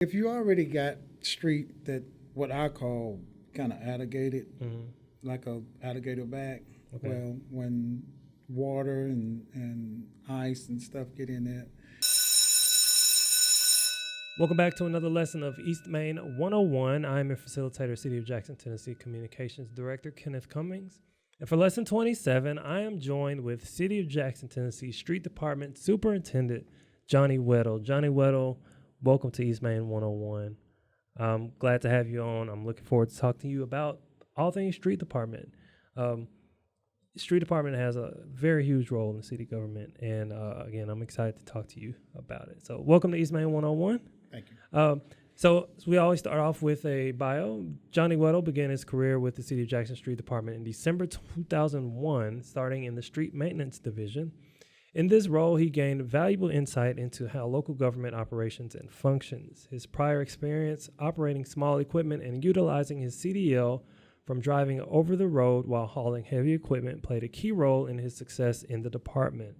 If you already got street that what I call kind of alligated, like a alligator back, Okay. well, when water and ice and stuff get in there. Welcome back to another lesson of East Main 101. I'm your facilitator, City of Jackson, Tennessee Communications Director Kenneth Cummings. And for lesson 27, I am joined with City of Jackson, Tennessee Street Department Superintendent Johnny Weddle. Johnny Weddle, welcome to East Main 101. I'm glad to have you on. I'm looking forward to talking to you about all things street department. Street department has a very huge role in the city government, and again, I'm excited to talk to you about it. So welcome to East Main 101. Thank you. So we always start off with a bio. Johnny Weddle began his career with the City of Jackson Street Department in December 2001, starting in the Street Maintenance Division. In this role, he gained valuable insight into how local government operations and functions. His prior experience operating small equipment and utilizing his CDL from driving over the road while hauling heavy equipment played a key role in his success in the department.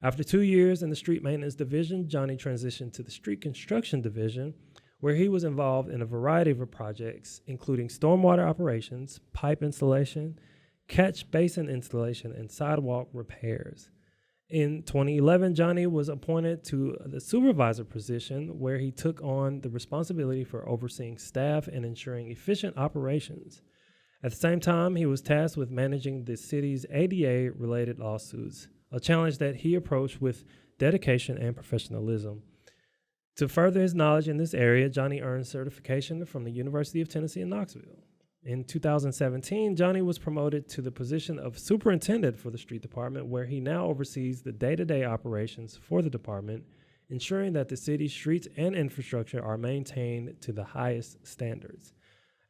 After 2 years in the Street Maintenance Division, Johnny transitioned to the Street Construction Division, where he was involved in a variety of projects, including stormwater operations, pipe installation, catch basin installation, and sidewalk repairs. In 2011, Johnny was appointed to the supervisor position, where he took on the responsibility for overseeing staff and ensuring efficient operations. At the same time, he was tasked with managing the city's ADA-related lawsuits, a challenge that he approached with dedication and professionalism. To further his knowledge in this area, Johnny earned certification from the University of Tennessee in Knoxville. In 2017, Johnny was promoted to the position of superintendent for the street department, where he now oversees the day-to-day operations for the department, ensuring that the city's streets and infrastructure are maintained to the highest standards.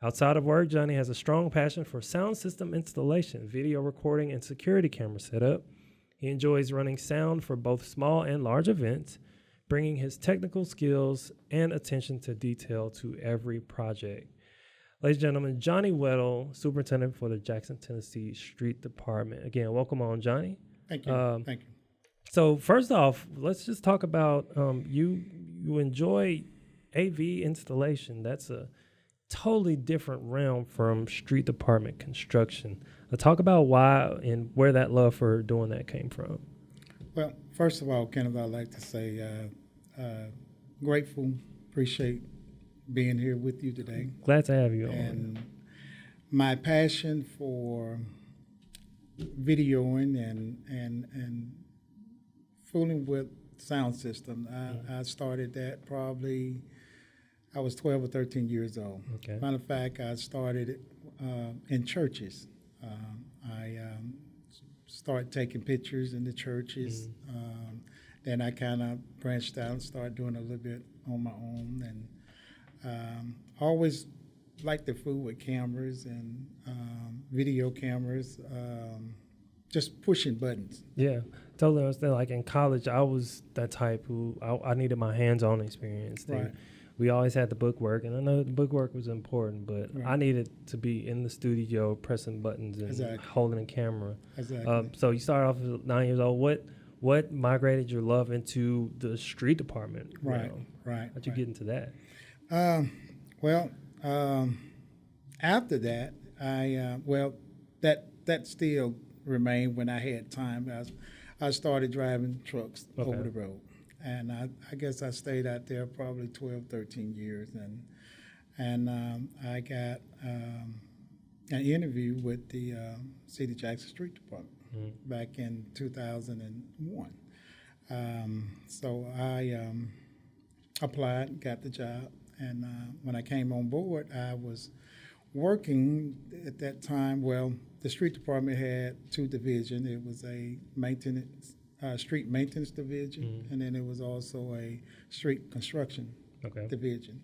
Outside of work, Johnny has a strong passion for sound system installation, video recording, and security camera setup. He enjoys running sound for both small and large events, bringing his technical skills and attention to detail to every project. Ladies and gentlemen, Johnny Weddle, Superintendent for the Jackson, Tennessee Street Department. Again, welcome on, Johnny. Thank you. Thank you. So first off, let's just talk about you enjoy AV installation. That's a totally different realm from street department construction. Talk about why and where that love for doing that came from. Well, first of all, Kenneth, I'd like to say grateful, appreciate being here with you today. Glad to have you on. And my passion for videoing and fooling with sound system, I started that probably, I was 12 or 13 years old. Okay. Matter of fact, I started it in churches. I started taking pictures in the churches. Then I kind of branched out and started doing a little bit on my own. And always liked the fool with cameras and video cameras, just pushing buttons. Yeah, totally understand. Like in college, I was that type who I needed my hands-on experience. Right. We always had the book work, and I know the book work was important, but Right. I needed to be in the studio pressing buttons and Exactly. holding a camera. Exactly. So you started off at 9 years old. What migrated your love into the street department? Right. Right. How'd you get into that? After that, that still remained when I had time. I started driving trucks over the road. And I guess I stayed out there probably 12, 13 years. And I got an interview with the City of Jackson Street Department back in 2001. So I applied, got the job. And when I came on board, I was working at that time. Well, the street department had two divisions. It was a street maintenance division, and then it was also a street construction division.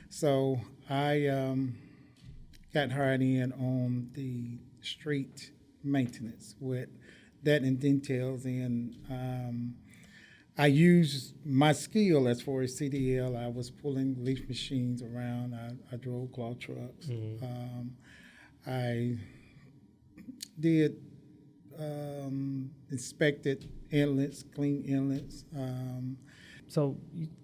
So I got hired in on the street maintenance with that in details. And I used my skill as far as CDL. I was pulling leaf machines around. I drove claw trucks. I did inspected inlets, clean inlets. So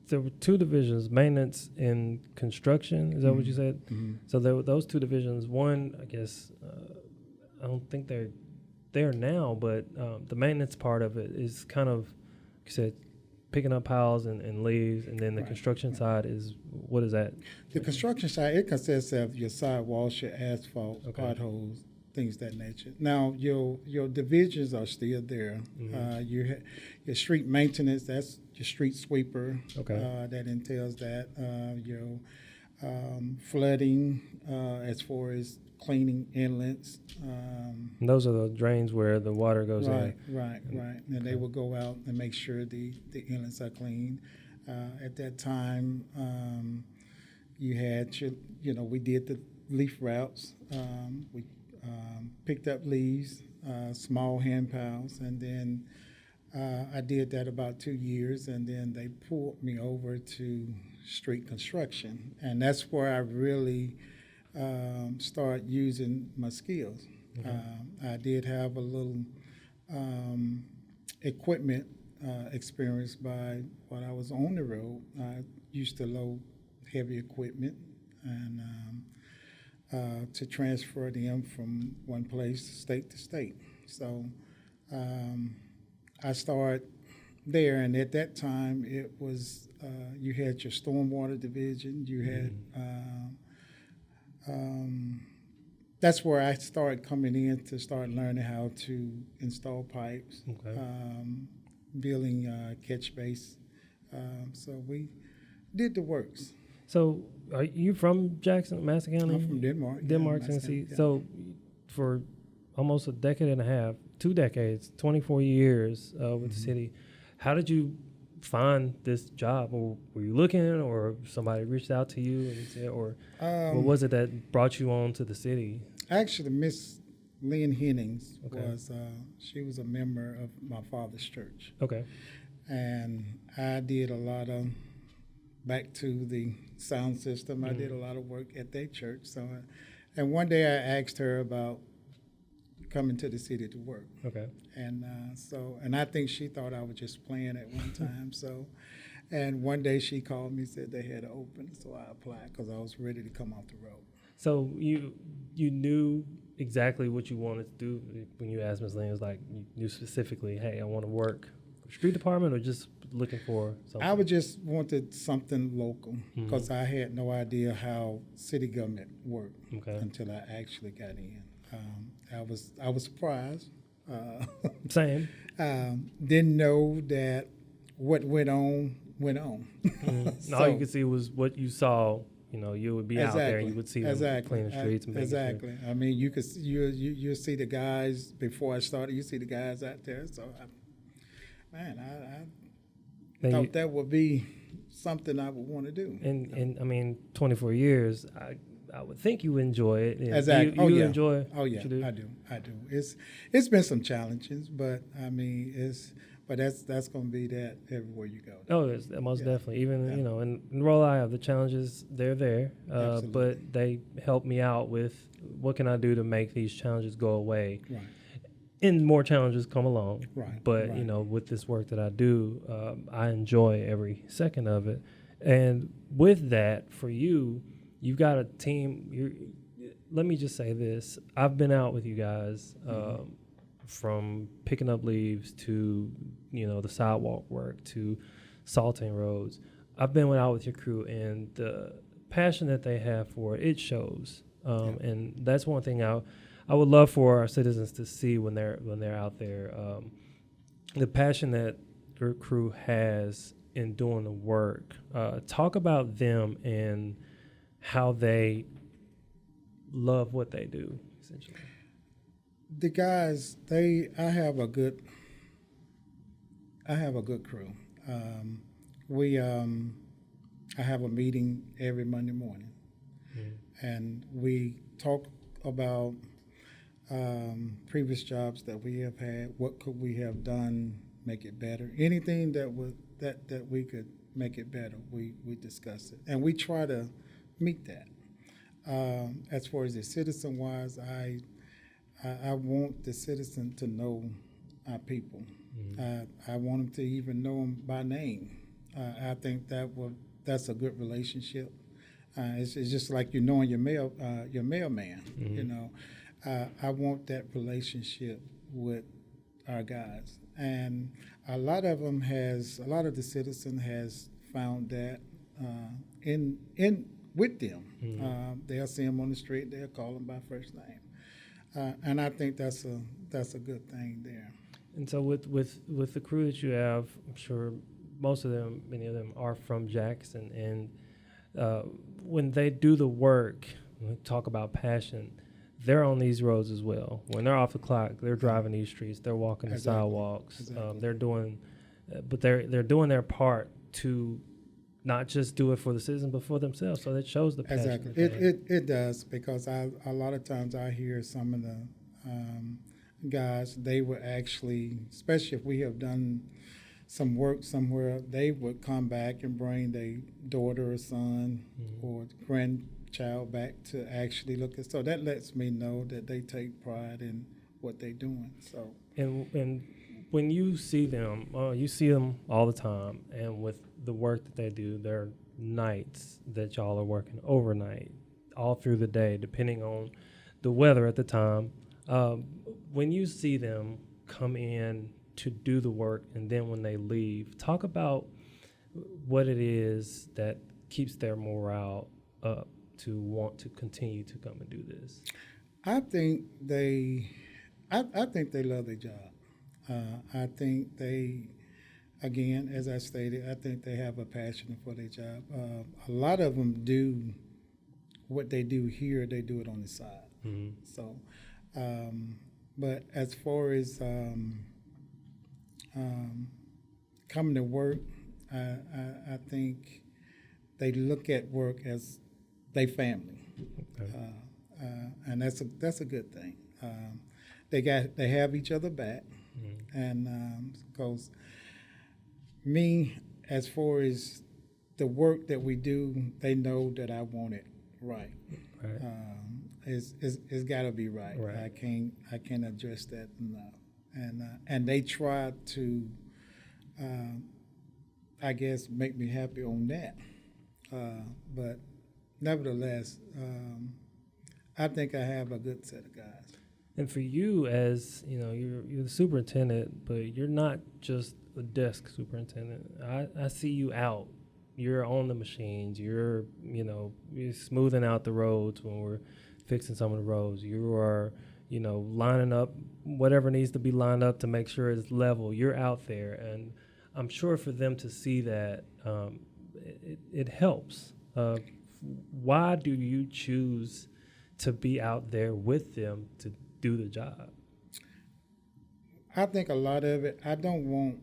there were two divisions, maintenance and construction. Is that what you said? Mm-hmm. So there were those two divisions. One, I guess, I don't think they're there now, but the maintenance part of it is kind of, like you said, picking up piles and leaves, and then the construction side is, what is that? The construction side, it consists of your sidewalls, your asphalt, potholes, things of that nature. Now, your divisions are still there. Your street maintenance, that's your street sweeper. That entails that. Your flooding, as far as cleaning inlets. And those are the drains where the water goes in. Right. And they will go out and make sure the inlets are clean. At that time, you had we did the leaf routes. We picked up leaves, small hand piles, and then I did that about 2 years, and then they pulled me over to street construction, and that's where I really start using my skills. I did have a little equipment experience by while I was on the road. I used to load heavy equipment and to transfer them from one place, state to state. So I started there, and at that time it was you had your stormwater division, you had that's where I started coming in to start learning how to install pipes, building catch base. So we did the works. So are you from Madison County? I'm from Denmark. Denmark, yeah, Tennessee. yeah. So for almost a decade and a half, 2 decades, 24 years with the city, how did you find this job? Or were you looking, or somebody reached out to you and said, or what was it that brought you on to the city? Actually, Miss Lynn Hennings was she was a member of my father's church. And I did a lot of back to the sound system. I did a lot of work at their church. So, and one day I asked her about coming to the city to work. And and I think she thought I was just playing at one time. So, and one day she called me, said they had an open, so I applied because I was ready to come off the road. So you knew exactly what you wanted to do when you asked Ms. Lane. It was like you knew specifically, hey, I want to work for street department, or just looking for something? I would just wanted something local because I had no idea how city government worked until I actually got in. I was surprised. Same. Didn't know that what went on. So, all you could see was what you saw. You would be out there and you would see them cleaning the streets and making sure. I mean, you see the guys before I started. You see the guys out there. So, I thought that would be something I would want to do. And I mean, 24 years. I would think you enjoy it. Exactly. You enjoy. Oh yeah, I do. It's been some challenges, but I mean that's going to be that everywhere you go. Oh, it's most definitely. Even in the role I have, the challenges they're there, but they help me out with what can I do to make these challenges go away. Right. And more challenges come along. Right. But with this work that I do, I enjoy every second of it. And with that, for you, you've got a team. Let me just say this: I've been out with you guys. From picking up leaves to the sidewalk work to salting roads. I've been out with your crew, and the passion that they have for it shows. And that's one thing I would love for our citizens to see when they're out there. The passion that your crew has in doing the work. Talk about them and how they love what they do, essentially. The guys, I have a good crew. I have a meeting every Monday morning, and we talk about previous jobs that we have had. What could we have done, make it better? Anything that we could make it better, we discuss it, and we try to meet that. As far as the citizen-wise, I want the citizen to know our people. I want them to even know them by name. I think that's a good relationship. It's just like you knowing your mailman. Mm-hmm. You know, I want that relationship with our guys, and a lot of the citizen has found that in with them. Mm-hmm. They'll see them on the street. They'll call them by first name, and I think that's a good thing there. And so with the crew that you have, I'm sure many of them are from Jackson, and when they do the work, when we talk about passion, they're on these roads as well. When they're off the clock, they're driving these streets, they're walking the sidewalks, they're doing, but they're doing their part to not just do it for the citizens, but for themselves. So that shows the passion. Exactly, it does, because a lot of times I hear some of the guys, they would actually, especially if we have done some work somewhere, they would come back and bring their daughter or son or grandchild back to actually look at. So that lets me know that they take pride in what they're doing. So and when you see them all the time, and with the work that they do, there are nights that y'all are working overnight, all through the day, depending on the weather at the time. When you see them come in to do the work, and then when they leave, talk about what it is that keeps their morale up to want to continue to come and do this. I think they love their job. I think they, again, as I stated, I think they have a passion for their job. A lot of them do what they do here, they do it on the side. Mm-hmm. So, but as far as coming to work, I think they look at work as their family, Okay. and that's a good thing. They have each other back, and because me, as far as the work that we do, they know that I want it right. Right. It's got to be right. Right. I can't address that enough. And they try to, I guess, make me happy on that. But nevertheless, I think I have a good set of guys. And for you, as you know, you're the superintendent, but you're not just a desk superintendent. I see you out. You're on the machines. You're smoothing out the roads when we're fixing some of the roads. You are, lining up whatever needs to be lined up to make sure it's level. You're out there, and I'm sure for them to see that, it helps. Why do you choose to be out there with them to do the job? I think a lot of it, I don't want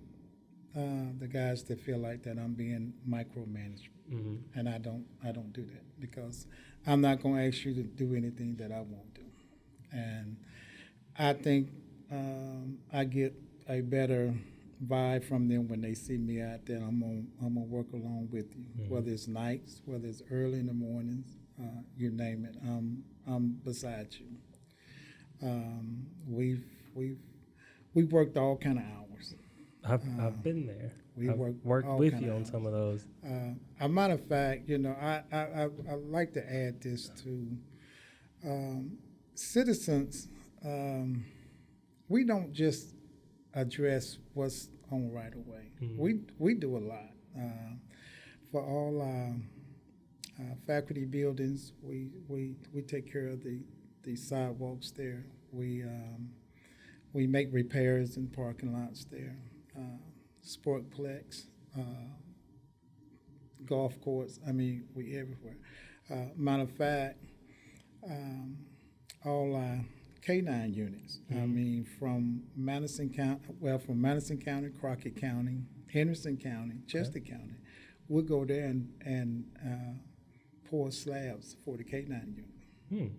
the guys to feel like that I'm being micromanaged, and I don't do that, because I'm not going to ask you to do anything that I won't do, and I think I get a better vibe from them when they see me out there. I'm gonna work along with you, whether it's nights, whether it's early in the mornings, you name it. I'm beside you. We've worked all kind of hours. I've been there. I've worked with you on some of those. A matter of fact, I like to add this to citizens. We don't just address what's on right away. We do a lot for all our faculty buildings. We take care of the sidewalks there. We make repairs in parking lots there. Sportplex, golf courts. I mean, we everywhere. Matter of fact, all our K-9 units. I mean, from Madison County, Crockett County, Henderson County, Chester County, we'll go there and pour slabs for the K-9 unit.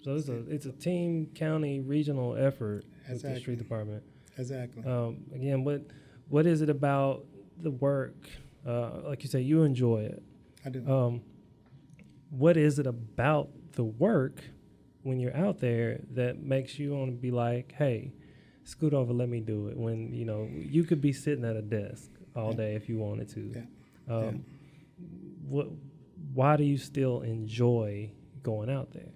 So it's a team, county, regional effort with the street department. Exactly. Again, what is it about the work? Like you say, you enjoy it. I do. What is it about the work when you're out there that makes you want to be like, hey, scoot over, let me do it? When you could be sitting at a desk all day if you wanted to. Yeah. Why do you still enjoy going out there?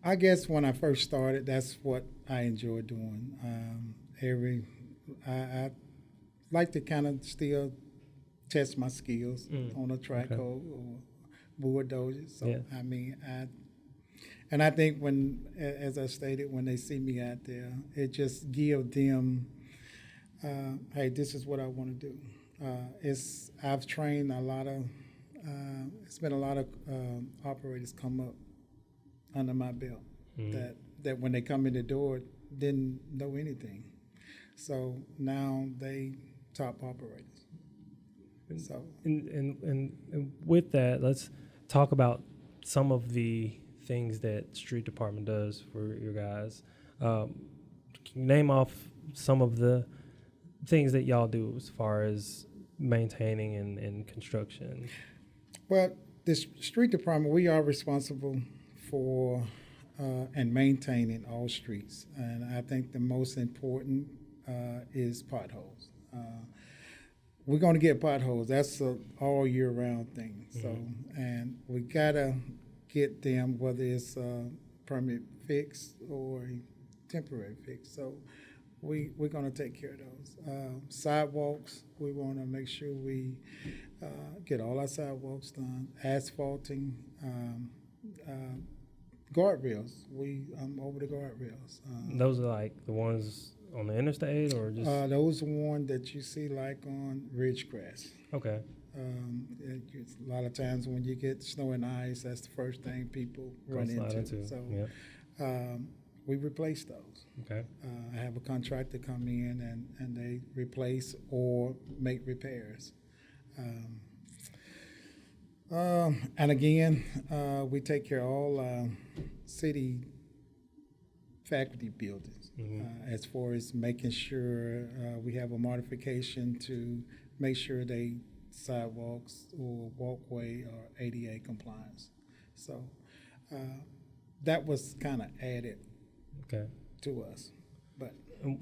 I guess when I first started, that's what I enjoyed doing. I like to kind of still test my skills on a track or bulldozer. So Yeah. I mean, and I think as I stated, when they see me out there, it just gives them, hey, this is what I want to do. I've trained a lot of, it's been a lot of operators come up under my belt that when they come in the door didn't know anything. So now they top operators. So and with that, let's talk about some of the things that street department does for your guys. Can you name off some of the things that y'all do as far as maintaining and construction? Well, the street department, we are responsible for and maintaining all streets. And I think the most important is potholes. We're going to get potholes. That's a all year round thing. So, and we got to get them, whether it's a permanent fix or a temporary fix. So we're going to take care of those. Sidewalks, we want to make sure we get all our sidewalks done. Asphalting, guardrails. I'm over the guardrails. Those are like the ones on the interstate, or just those are one that you see like on Ridgecrest. okay. A lot of times when you get snow and ice, that's the first thing people run into. So we replace those. Okay. I have a contractor come in and they replace or make repairs. And again, we take care of all city faculty buildings as far as making sure we have a modification to make sure they sidewalks or walkway or ADA compliance. So that was kind of added to us. But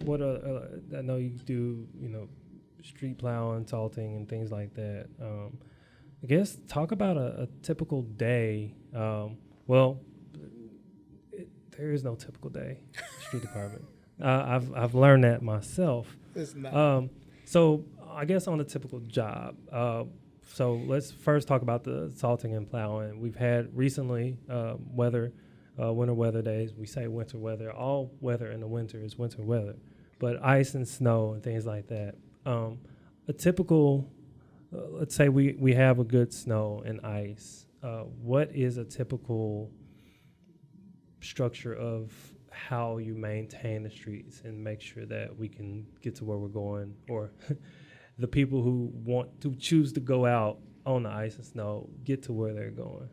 what I know you do, street plowing, salting, and things like that. I guess talk about a typical day. There is no typical day, street department. I've learned that myself. It's not. So I guess on a typical job. So let's first talk about the salting and plowing. We've had recently winter weather days. We say winter weather. All weather in the winter is winter weather, but ice and snow and things like that. A typical, let's say we have a good snow and ice. What is a typical structure of how you maintain the streets and make sure that we can get to where we're going, or the people who want to choose to go out on the ice and snow get to where they're going?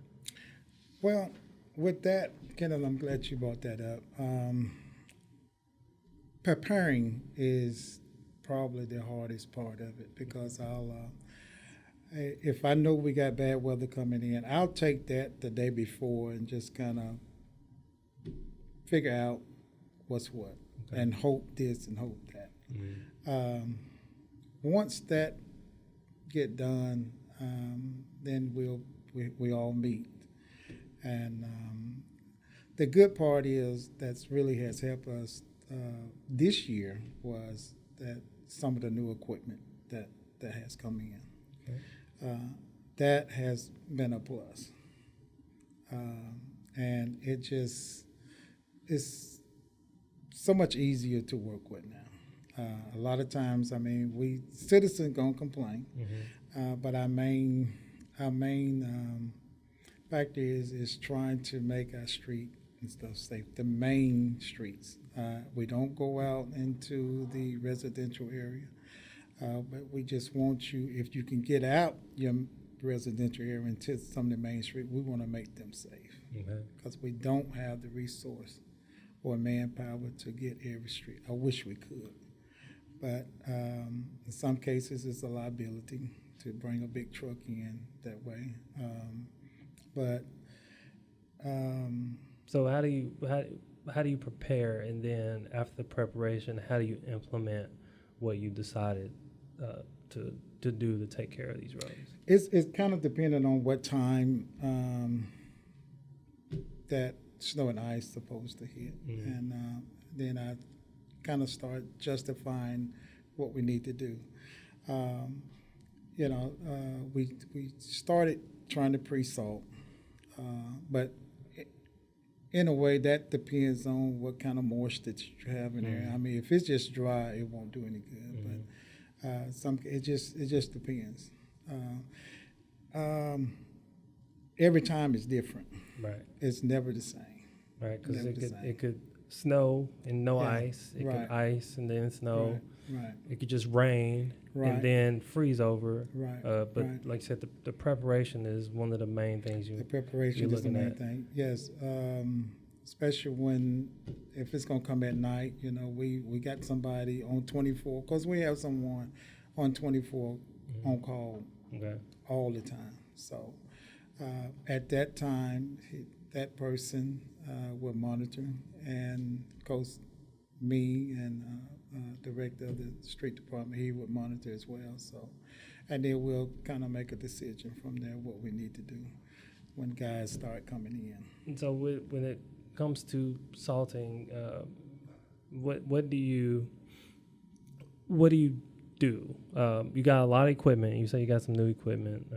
Well, with that, Kenneth, I'm glad you brought that up. Preparing is probably the hardest part of it, because if I know we got bad weather coming in, I'll take that the day before and just kind of figure out what's what and hope this and hope that. Once that get done, then we all meet. And the good part is that's really has helped us this year was that some of the new equipment that has come in. That has been a plus. And it just is so much easier to work with now. A lot of times, we citizens gonna complain, but our main factor is trying to make our street and stuff safe. The main streets. We don't go out into the residential area, but we just want you, if you can get out your residential area into some of the main street, we want to make them safe, because we don't have the resource or manpower to get every street. I wish we could, but in some cases it's a liability to bring a big truck in that way. So how do you prepare, and then after the preparation, how do you implement what you decided to do to take care of these roads? It's kind of dependent on what time that snow and ice supposed to hit, and then I kind of start justifying what we need to do. We started trying to pre-salt, but in a way that depends on what kind of moisture that you have in there. I mean, if it's just dry, it won't do any good. But it just depends. Every time is different. Right. It's never the same. Right, because it could snow and no ice. It could ice and then snow. Right. It could just rain and then freeze over. Right. But like you said, the preparation is one of the main things The preparation is the main thing. Yes. Especially if it's going to come at night, we got somebody on 24, because we have someone on 24 on call all the time. So at that time, that person will monitor, and of course, me and director of the street department, he would monitor as well. So, and then we'll kind of make a decision from there what we need to do when guys start coming in. And so when it comes to salting, what do you do? You got a lot of equipment. You say you got some new equipment.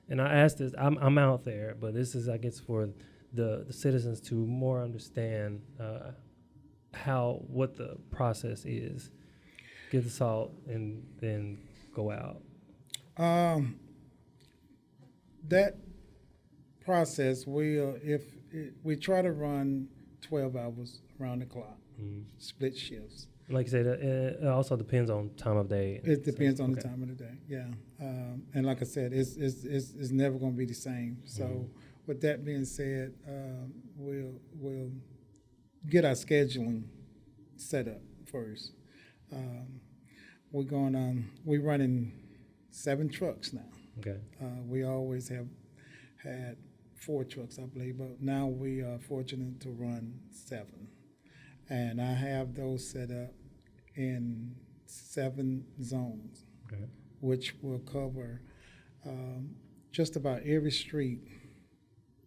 And I asked this, I'm out there, but this is, I guess, for the citizens to more understand what the process is. Get the salt and then go out. That process, we try to run 12 hours around the clock, split shifts. Like I said, it also depends on time of day. It depends on the time of the day, yeah. And like I said, it's never going to be the same. So with that being said, we'll get our scheduling set up first. We're running 7 trucks now. Okay. We always have had 4 trucks, I believe, but now we are fortunate to run 7. And I have those set up in 7 zones, which will cover just about every street,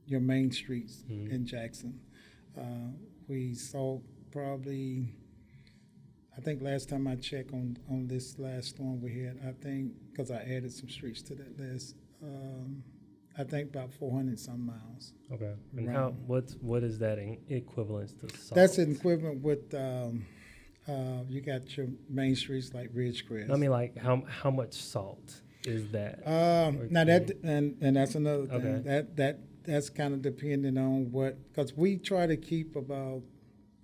your main streets in Jackson. We saw probably, I think last time I checked on this last storm we had, I think, because I added some streets to that list, I think about 400 some miles. Okay. And what is that in equivalence to salt? That's an equivalent with you got your main streets like Ridgecrest. I mean, like how much salt is that? Now that and that's another thing. Okay. That's kind of depending on because we try to keep about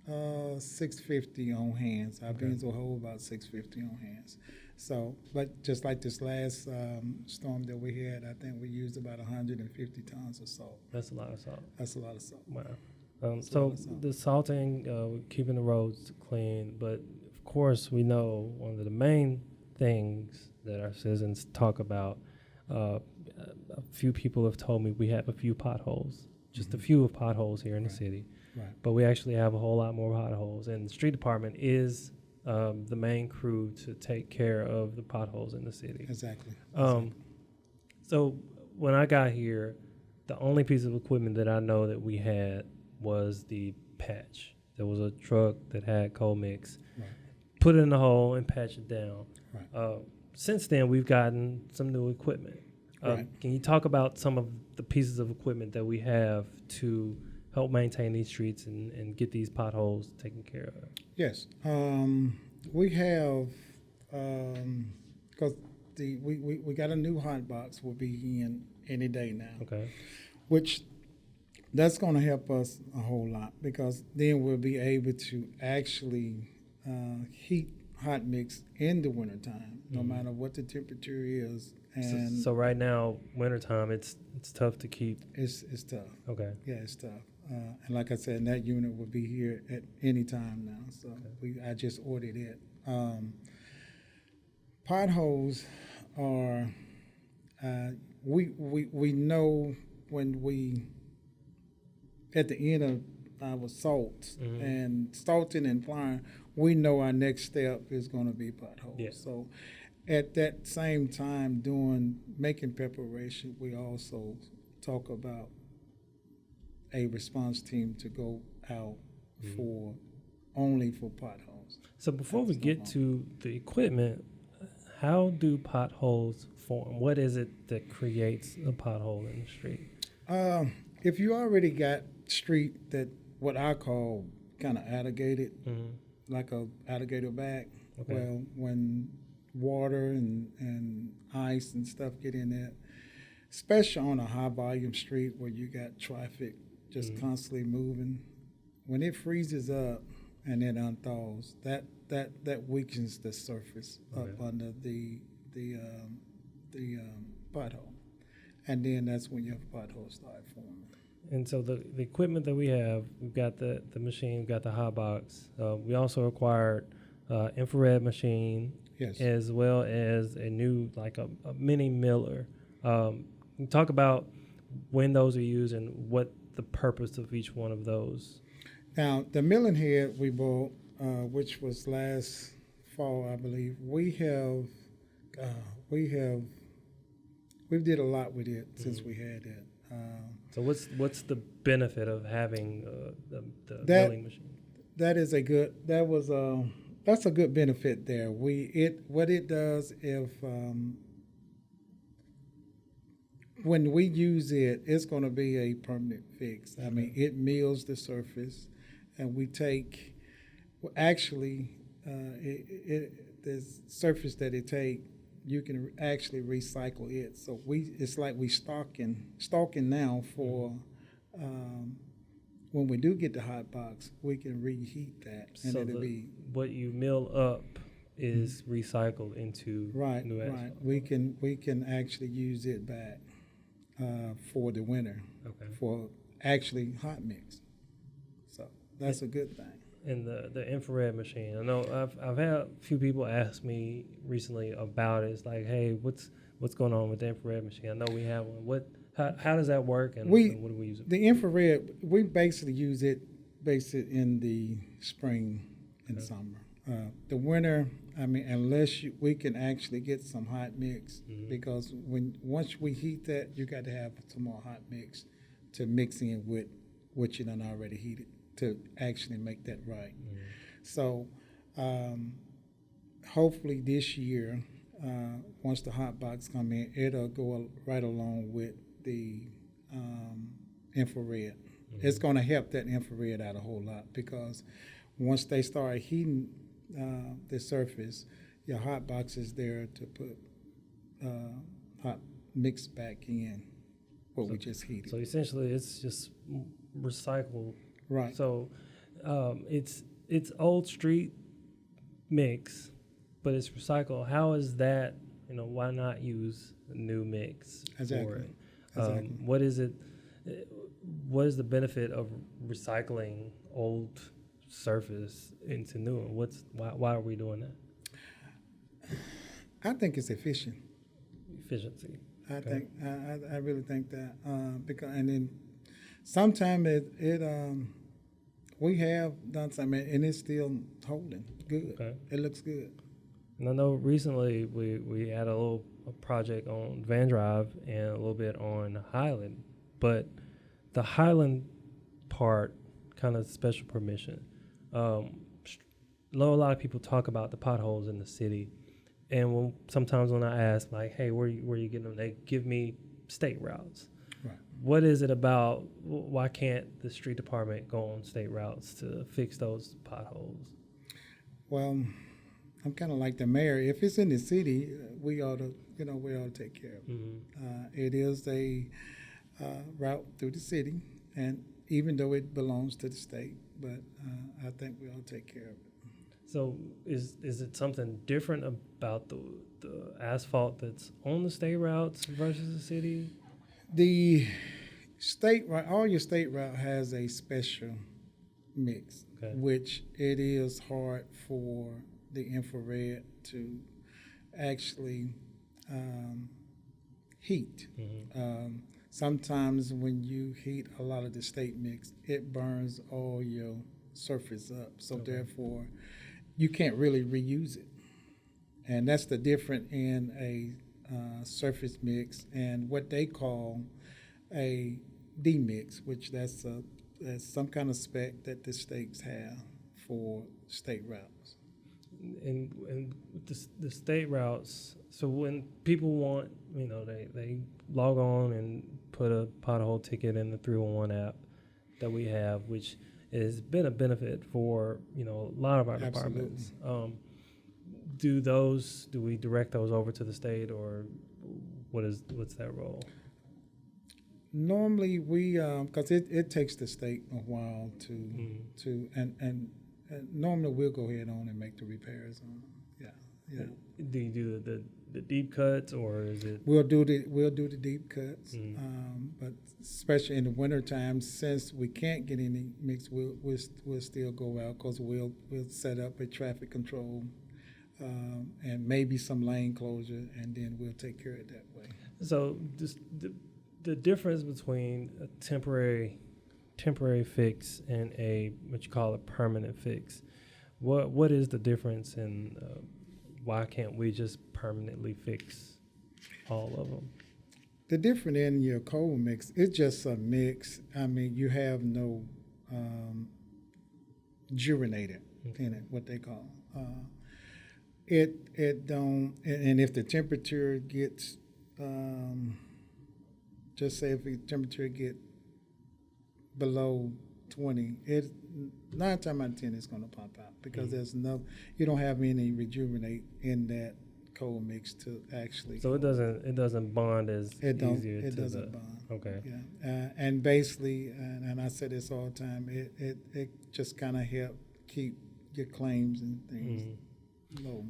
650 on hands. Our bins will hold about 650 on hands. So, but just like this last storm that we had, I think we used about 150 tons of salt. That's a lot of salt. That's a lot of salt. Wow. So the salting, keeping the roads clean, but of course we know one of the main things that our citizens talk about, a few people have told me we have a few potholes, just a few potholes here in the city. Right. But we actually have a whole lot more potholes, and the street department is the main crew to take care of the potholes in the city. Exactly. So when I got here, the only piece of equipment that I know that we had was the patch. There was a truck that had coal mix. Right. Put it in the hole and patch it down. Right. Since then, we've gotten some new equipment. Right. Can you talk about some of the pieces of equipment that we have to help maintain these streets and get these potholes taken care of? Yes. We have, because we got a new hot box will be in any day now. Okay. Which that's going to help us a whole lot, because then we'll be able to actually heat hot mix in the wintertime, no matter what the temperature is. And so right now, wintertime, it's tough to keep. It's tough. Okay. Yeah, it's tough. And like I said, that unit will be here at any time now. So I just ordered it. Potholes are we know when we at the end of our salts and salting and flying, we know our next step is going to be potholes. Yeah. So at that same time making preparation, we also talk about a response team to go out only for potholes. So before we get to the equipment, how do potholes form? What is it that creates a pothole in the street? If you already got street that what I call kind of alligated, like a alligator back, well, when water and ice and stuff get in there, especially on a high volume street where you got traffic just constantly moving, when it freezes up and it unthaws, that weakens the surface up under the pothole, and then that's when your potholes start forming. And so the equipment that we have, we've got the machine, we've got the hot box. We also acquired infrared machine, Yes. as well as a new, like a mini miller. Talk about when those are used and what the purpose of each one of those. Now, the milling head we bought, which was last fall, I believe, we did a lot with it since we had it. So what's the benefit of having the milling machine? That's a good benefit there. What it does if when we use it, it's going to be a permanent fix. I mean, it mills the surface, and we take the surface that it take, you can actually recycle it. So it's like we stalking now for when we do get the hot box, we can reheat that, and So it'll be what you mill up is recycled into new asphalt. right. We can actually use it back for the winter for actually hot mix. So that's a good thing. And the infrared machine, I know I've had a few people ask me recently about it. It's like, hey, what's going on with the infrared machine? I know we have one. How does that work, and what do we use it for? The infrared, we basically use it in the spring and summer. The winter, I mean, unless we can actually get some hot mix, because once we heat that, you got to have some more hot mix to mix in with what you done already heated to actually make that right. So hopefully this year, once the hot box come in, it'll go right along with the infrared. It's going to help that infrared out a whole lot, because once they start heating the surface, your hot box is there to put hot mix back in what we just heated. So essentially, it's just recycled. Right. So it's old street mix, but it's recycled. How is that? Why not use a new mix for it? Exactly. What is it? What is the benefit of recycling old surface into new one? Why are we doing that? I think it's efficient. Efficiency. I really think that because, and then sometimes we have done something and it's still holding good. Okay. It looks good. And I know recently we had a project on Van Drive and a little bit on Highland, but the Highland part kind of special permission. A lot of people talk about the potholes in the city, and sometimes when I ask, like, hey, where you getting them, they give me state routes. Right. What is it about? Why can't the street department go on state routes to fix those potholes? Well, I'm kind of like the mayor. If it's in the city, we ought to take care of it. It is a route through the city, and even though it belongs to the state, but I think we ought to take care of it. So is it something different about the asphalt that's on the state routes versus the city? The state route, all your state route has a special mix, which it is hard for the infrared to actually heat. Sometimes when you heat a lot of the state mix, it burns all your surface up. So therefore, you can't really reuse it. And that's the difference in a surface mix and what they call a D-mix, which that's some kind of spec that the states have for state routes. And the state routes, so when people want, they log on and put a pothole ticket in the 311 app that we have, which has been a benefit for, a lot of our departments. Do we direct those over to the state, or what's that role? Normally we, because it takes the state a while to and normally we'll go ahead on and make the repairs on them. Yeah. Do you do the deep cuts, or is it? We'll do the deep cuts, but especially in the winter time, since we can't get any mix, we'll still go out because we'll set up a traffic control and maybe some lane closure, and then we'll take care of it that way. So just the difference between a temporary fix and what you call a permanent fix, what is the difference, and why can't we just permanently fix all of them? The difference in your cold mix, it's just a mix. I mean, you have no jurinator in it, what they call. It don't, and if the temperature gets, just say if the temperature get below 20, 9 times out of 10 it's going to pop out because you don't have any rejuvenate in that cold mix to actually. So it doesn't bond as easier. It doesn't bond. Okay. Yeah, and basically, and I say this all the time, it just kind of help keep your claims and things low.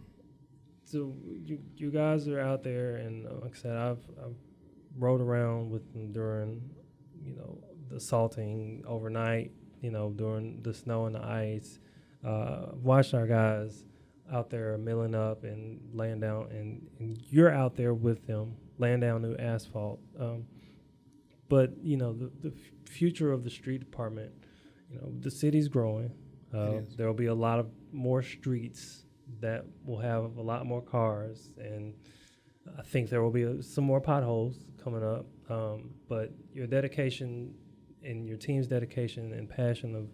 So you guys are out there, and like I said, I've rode around with them during, the salting overnight, during the snow and the ice. Watched our guys out there milling up and laying down, and you're out there with them laying down new asphalt. But the future of the street department, the city's growing. There will be a lot of more streets that will have a lot more cars, and I think there will be some more potholes coming up. But your dedication and your team's dedication and passion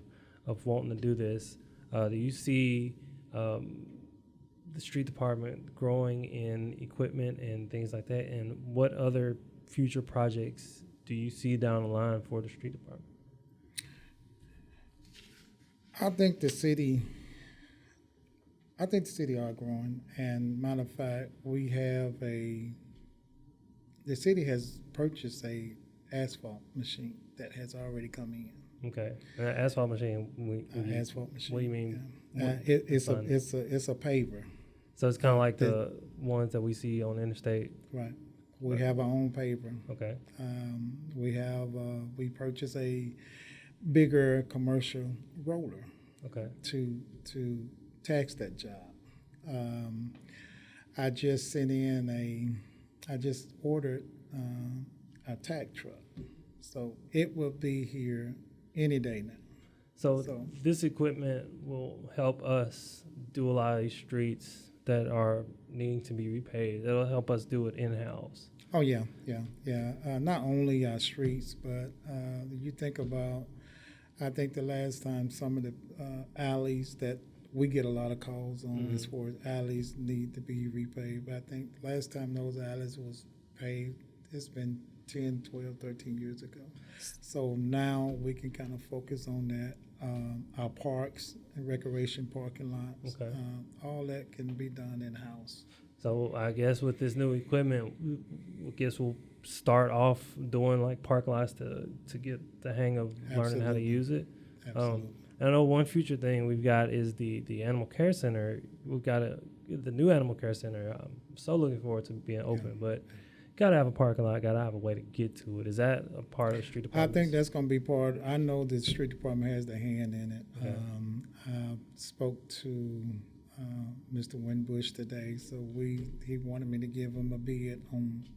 of wanting to do this, do you see the street department growing in equipment and things like that? And what other future projects do you see down the line for the street department? I think the city are growing, and matter of fact, the city has purchased a asphalt machine that has already come in. Okay, an asphalt machine. Asphalt machine. What do you mean? Yeah. It's a paver. So it's kind of like the ones that we see on the interstate. Right. We have our own paver. Okay. We purchased a bigger commercial roller. Okay. To tax that job. I just ordered a tack truck, so it will be here any day now. So this equipment will help us do a lot of these streets that are needing to be repaved. It'll help us do it in-house. Oh yeah. Not only our streets, but you think about. I think the last time some of the alleys that we get a lot of calls on as far as alleys need to be repaved. I think last time those alleys was paved, it's been 10, 12, 13 years ago. So now we can kind of focus on that. Our parks and recreation parking lots, all that can be done in-house. So I guess with this new equipment, we'll start off doing like park lots to get the hang of learning how to use it. Absolutely. I know one future thing we've got is the animal care center. We've got the new animal care center. I'm so looking forward to being open, but got to have a parking lot, got to have a way to get to it. Is that a part of the street department? I think that's going to be part. I know the street department has their hand in it. Okay. I spoke to Mr. Winbush today, so he wanted me to give him a bid on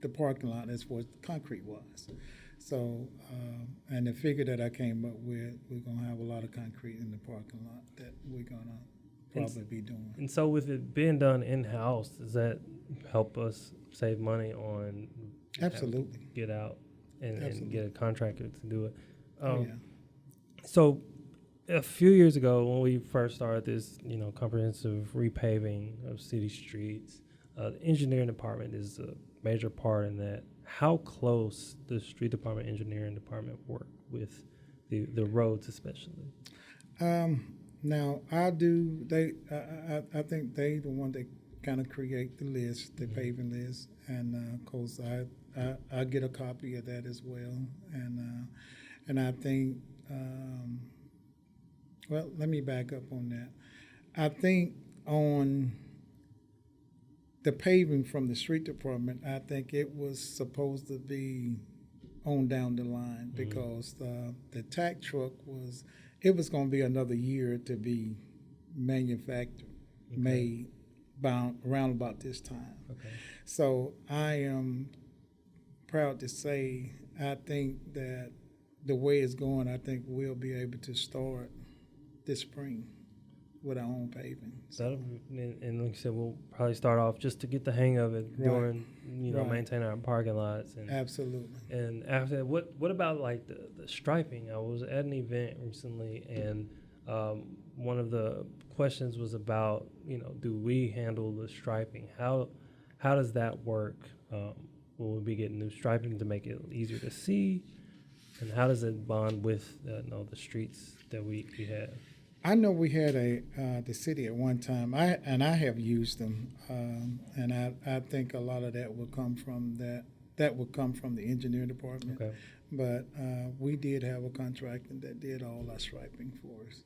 the parking lot as far as concrete was. So, and the figure that I came up with, we're going to have a lot of concrete in the parking lot that we're going to probably be doing. And so with it being done in-house, does that help us save money on Absolutely. get out and Absolutely. get a contractor to do it? Oh, yeah. So a few years ago, when we first started this, comprehensive repaving of city streets, the engineering department is a major part in that. How close does street department, engineering department work with the roads, especially? Now I do. I think they the one that kind of create the list, the paving list, and of course I get a copy of that as well, and I think. Well, let me back up on that. I think on the paving from the street department, I think it was supposed to be on down the line because the tack truck was going to be another year to be manufactured, made around about this time. Okay. So I am proud to say I think that the way it's going, I think we'll be able to start this spring with our own paving. So. And like you said, we'll probably start off just to get the hang of it during, maintaining our parking lots. And Absolutely. And after that, what about like the striping? I was at an event recently, and one of the questions was about, do we handle the striping? How does that work? Will we be getting new striping to make it easier to see? And how does it bond with the streets that we have? I know we had the city at one time. I have used them, and I think a lot of that will come from that. That will come from the engineering department. Okay. But we did have a contractor that did all our striping for us.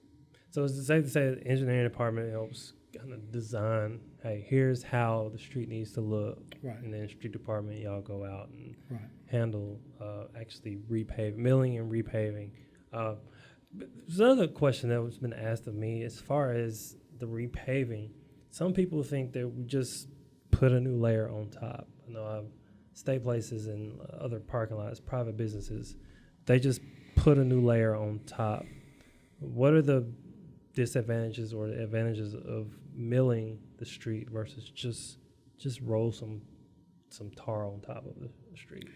So is it safe to say that the engineering department helps kind of design, hey, here's how the street needs to look. Right. And then street department, y'all go out and Right. handle actually milling and repaving. There's another question that was been asked of me as far as the repaving. Some people think that we just put a new layer on top. I know I've stayed places and other parking lots, private businesses, they just put a new layer on top. What are the disadvantages or the advantages of milling the street versus just roll some tar on top of the street?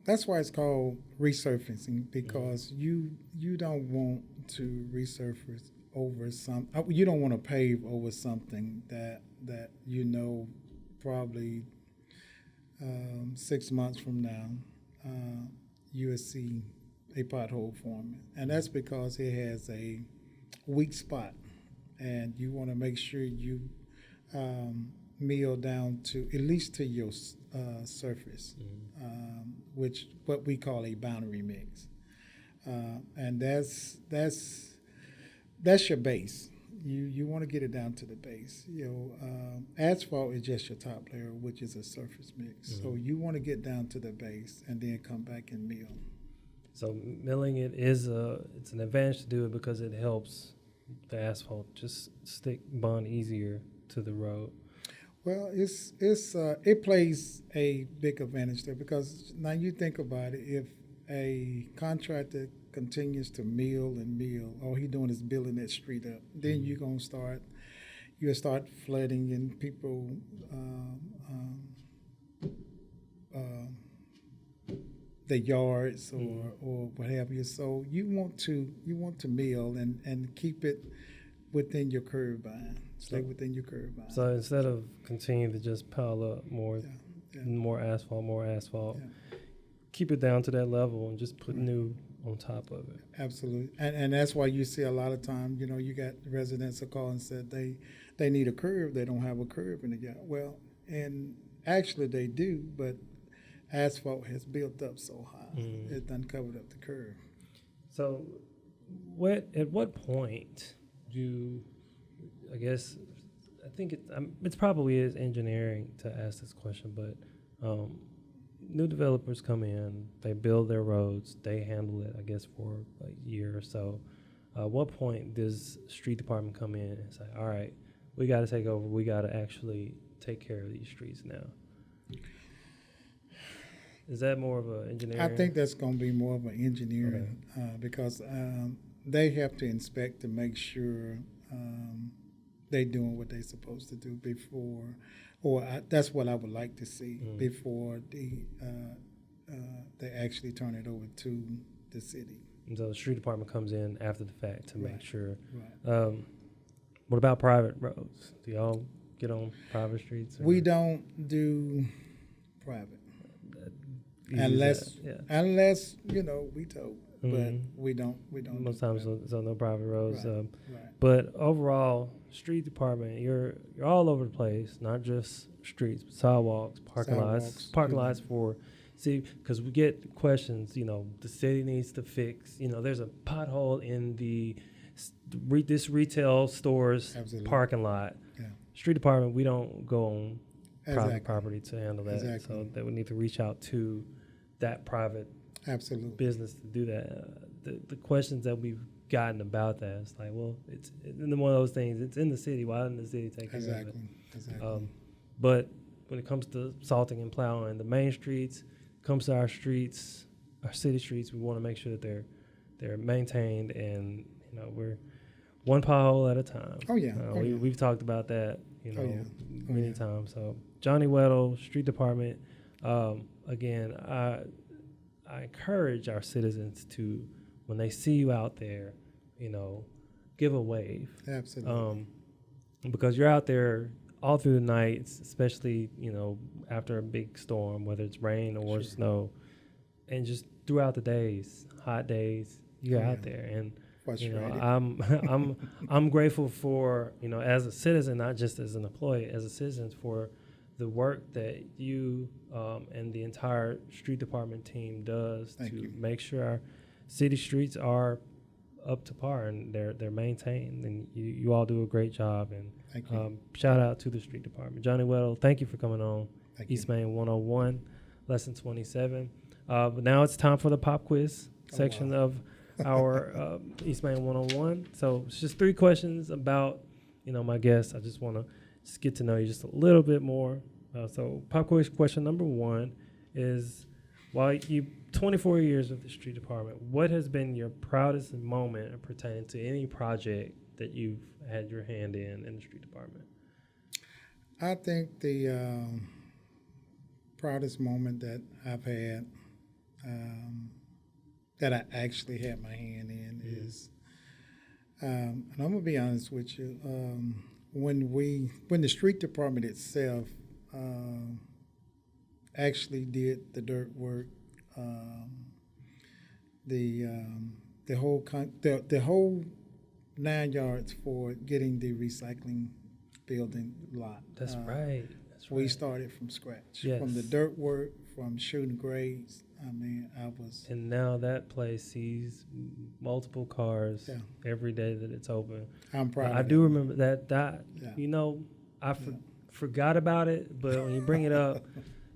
That's why it's called resurfacing, because you don't want to resurface over you don't want to pave over something that probably 6 months from now you will see a pothole forming, and that's because it has a weak spot, and you want to make sure you mill down to at least to your surface, which what we call a boundary mix, and that's your base. You want to get it down to the base. Asphalt is just your top layer, which is a surface mix. So you want to get down to the base and then come back and mill. So milling it it's an advantage to do it because it helps the asphalt just bond easier to the road. Well, it plays a big advantage there, because now you think about it, if a contractor continues to mill and mill, all he's doing is building that street up, then you'll start flooding and people the yards or what have you. So you want to mill and keep it within your curb line. Stay within your curb line. So instead of continuing to just pile up more asphalt, keep it down to that level and just put new on top of it. Absolutely. And that's why you see a lot of times, you got residents that call and said they need a curb. They don't have a curb in the yard. Well, and actually they do, but asphalt has built up so high. It done covered up the curb. So at what point I think it's probably is engineering to ask this question, but new developers come in, they build their roads, they handle it, I guess, for a year or so. At what point does street department come in and say, all right, we got to take over, we got to actually take care of these streets now? Is that more of an engineering? I think that's going to be more of an engineering, because they have to inspect to make sure they doing what they're supposed to do before, or that's what I would like to see before they actually turn it over to the city. And so the street department comes in after the fact to make sure. Right. What about private roads? Do y'all get on private streets? We don't do private unless we told. But we don't. Most times, so no private roads. Right. But overall, street department, you're all over the place. Not just streets, but sidewalks, parking lots for. See, because we get questions. The city needs to fix. There's a pothole in this retail store's parking lot. Yeah. Street department, we don't go on private property to handle that. Exactly. So that we need to reach out to that private business to do that. The questions that we've gotten about that, it's like, well, it's one of those things. It's in the city. Why didn't the city take care of it? Exactly. But when it comes to salting and plowing the main streets, comes to our streets, our city streets, we want to make sure that they're maintained, and we're one pothole at a time. Oh yeah. We've talked about that many times. So Johnny Weddle, street department. Again, I encourage our citizens to, when they see you out there, give a wave. Absolutely. Because you're out there all through the nights, especially, after a big storm, whether it's rain or snow, and just throughout the days, hot days, you're out there. And, I'm grateful for, as a citizen, not just as an employee, as a citizen, for the work that you and the entire street department team does to make sure our city streets are up to par and they're maintained, and you all do a great job. And thank you. Shout out to the street department. Johnny Weddle, thank you for coming on East Main 101, lesson 27. But now it's time for the pop quiz section of our East Main 101. So it's just 3 questions about my guest. I just want to get to know you just a little bit more. So pop quiz question number 1 is, while you 24 years with the street department, what has been your proudest moment pertaining to any project that you've had your hand in the street department? I think the proudest moment that I've had, that I actually had my hand in, is, and I'm gonna be honest with you, when the street department itself actually did the dirt work, the whole 9 yards for getting the recycling building lot. That's right. We started from scratch, from the dirt work, from shooting grades. And now that place sees multiple cars every day that it's open. I'm proud. I do remember that. I forgot about it, but when you bring it up,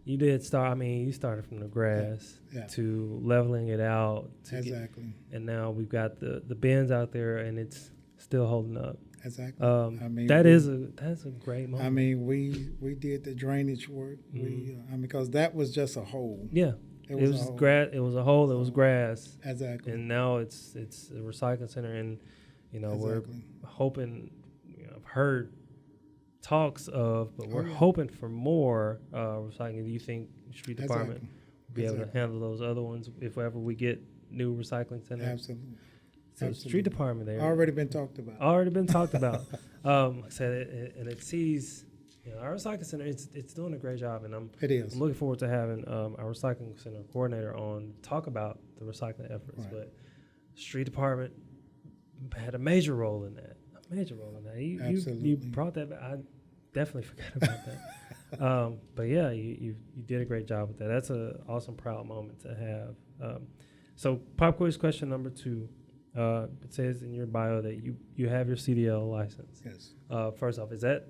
you did start. You started from the grass to leveling it out. And now we've got the bins out there, and it's still holding up. Exactly. That's a great moment. We did the drainage work. Because that was just a hole. Yeah. It was grass. It was a hole. It was grass. Exactly. And now it's a recycling center, and we're hoping. I've heard talks of, but we're hoping for more recycling. Do you think the street department will be able to handle those other ones if ever we get new recycling centers? Absolutely. So the street department there already been talked about. Like I said, and it sees. Our recycling center, it's doing a great job, and I'm looking forward to having our recycling center coordinator on to talk about the recycling efforts. Right. But street department had a major role in that. You brought that back. I definitely forgot about that. But yeah, you did a great job with that. That's an awesome, proud moment to have. So pop quiz question number 2. It says in your bio that you have your CDL license. Yes. First off, is that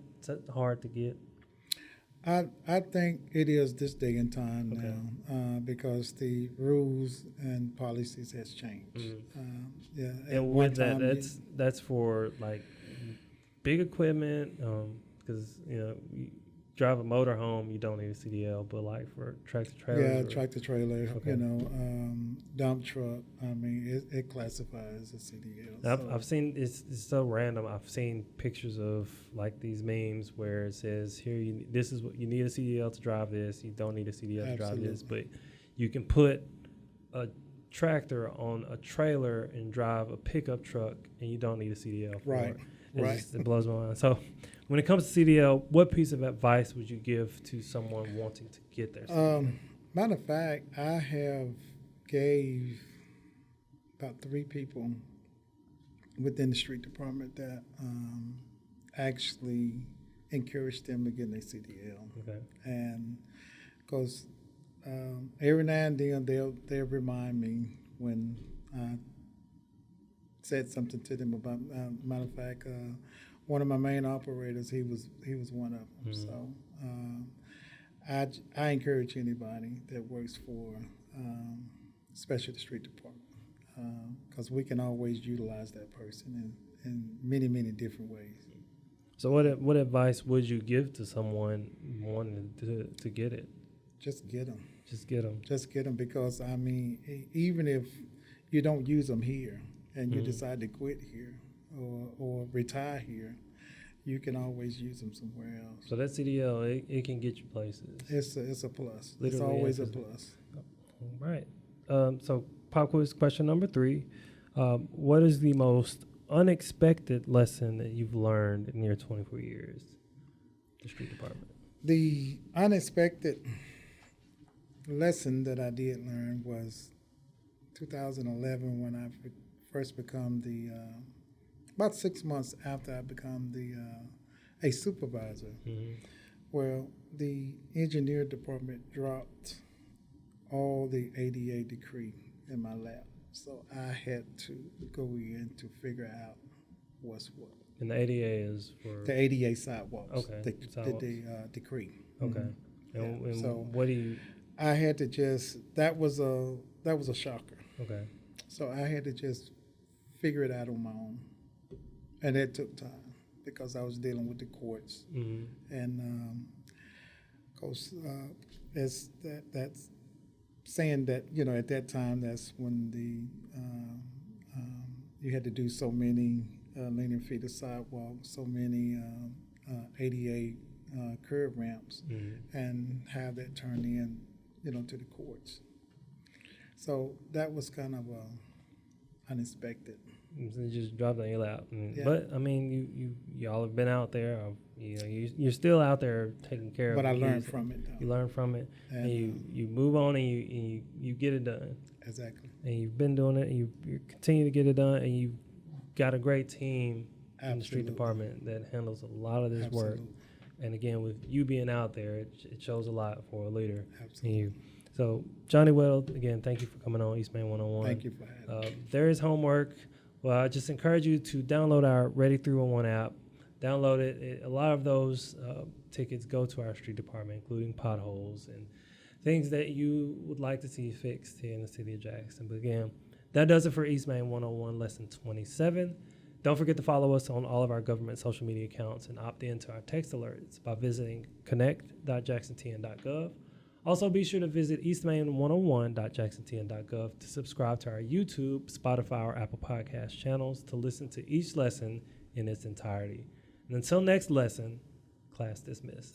hard to get? I think it is this day and time now, because the rules and policies has changed. And with that, that's for like big equipment, because drive a motor home, you don't need a CDL, but like for tractor trailer. Yeah, tractor trailer, Okay. Dump truck. I mean, it classifies as CDL. I've seen it's so random. I've seen pictures of like these memes where it says here this is what you need a CDL to drive this. You don't need a CDL to drive this, but you can put a tractor on a trailer and drive a pickup truck, and you don't need a CDL for Right. it. Right. It blows my mind. So, when it comes to CDL, what piece of advice would you give to someone wanting to get their CDL? Matter of fact, I have gave about 3 people within the street department that actually encouraged them to get their CDL. Okay. And because every now and then they'll remind me when I said something to them about. Matter of fact, one of my main operators, he was one of them. Mm-hmm. So I encourage anybody that works for, especially the street department, because we can always utilize that person in many different ways. So what advice would you give to someone wanting to get it? Just get them. Just get them. Just get them, because I mean, even if you don't use them here and you decide to quit here or retire here, you can always use them somewhere else. So that CDL, it can get you places. It's a plus. Literally, it's always yeah, a plus. All right. So pop quiz question number 3. What is the most unexpected lesson that you've learned in your 24 years at the street department? The unexpected lesson that I did learn was 2011 when I first become about 6 months after I become a supervisor. Mm-hmm. Well, the engineer department dropped all the ADA decree in my lap. So I had to go in to figure out what's what. And the ADA is for The ADA sidewalks. Okay, The decree. Okay. Mm-hmm. And So what do you? I had to that was a shocker. Okay. So I had to just figure it out on my own, and it took time because I was dealing with the courts, Mm-hmm. and of course, that's saying that at that time that's when you had to do so many linear feet of sidewalk, so many ADA curb ramps, and have that turned in to the courts. So that was kind of unexpected. So you just dropped it on your lap. Yeah. But I mean, y'all have been out there. You're still out there taking care But of. I the learned kids. from it, though. You learn from it, and you move on, and you get it done. Exactly. And you've been doing it, and you continue to get it done, and you've got a great team in the street Absolutely. department that handles a lot of this work. Absolutely. And again, with you being out there, it shows a lot for a leader. Absolutely. So, Johnny Weddle, again, thank you for coming on Eastman 101. Thank you for having me. There is homework. Well, I just encourage you to download our Ready 311 app. Download it. A lot of those tickets go to our street department, including potholes and things that you would like to see fixed here in the city of Jackson. But again, that does it for Eastman 101 Lesson 27. Don't forget to follow us on all of our government social media accounts and opt in to our text alerts by visiting connect.jacksontn.gov. Also, be sure to visit eastman101.jacksontn.gov to subscribe to our YouTube, Spotify, or Apple Podcast channels to listen to each lesson in its entirety. And until next lesson, class dismissed.